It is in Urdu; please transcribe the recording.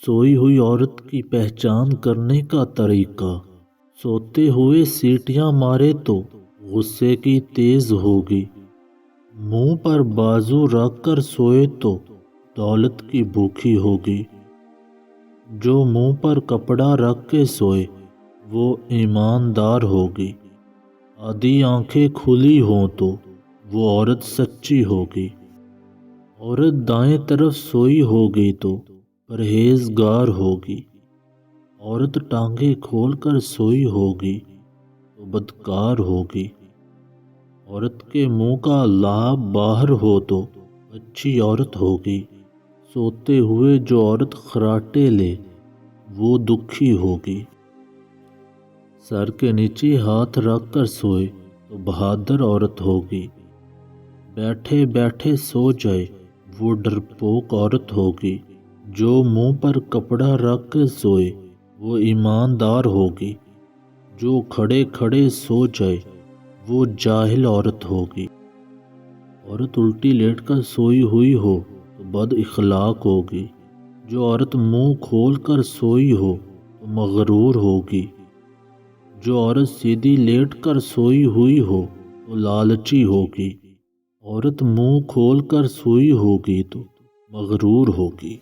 سوئی ہوئی عورت کی پہچان کرنے کا طریقہ۔ سوتے ہوئے سیٹیاں مارے تو غصے کی تیز ہوگی، منہ پر بازو رکھ کر سوئے تو دولت کی بھوکی ہوگی، جو منہ پر کپڑا رکھ کے سوئے وہ ایماندار ہوگی، آدھی آنکھیں کھلی ہوں تو وہ عورت سچی ہوگی، عورت دائیں طرف سوئی ہوگی تو پرہیزگار ہوگی، عورت ٹانگیں کھول کر سوئی ہوگی تو بدکار ہوگی، عورت کے منہ کا لعاب باہر ہو تو اچھی عورت ہوگی، سوتے ہوئے جو عورت خراٹے لے وہ دکھی ہوگی، سر کے نیچے ہاتھ رکھ کر سوئے تو بہادر عورت ہوگی، بیٹھے بیٹھے سو جائے وہ ڈرپوک عورت ہوگی، جو منہ پر کپڑا رکھ کر سوئے وہ ایماندار ہوگی، جو کھڑے کھڑے سو جائے وہ جاہل عورت ہوگی، عورت الٹی لیٹ کر سوئی ہوئی ہو تو بد اخلاق ہوگی، جو عورت منہ کھول کر سوئی ہو تو مغرور ہوگی، جو عورت سیدھی لیٹ کر سوئی ہوئی ہو تو لالچی ہوگی، عورت منہ کھول کر سوئی ہوگی تو مغرور ہوگی۔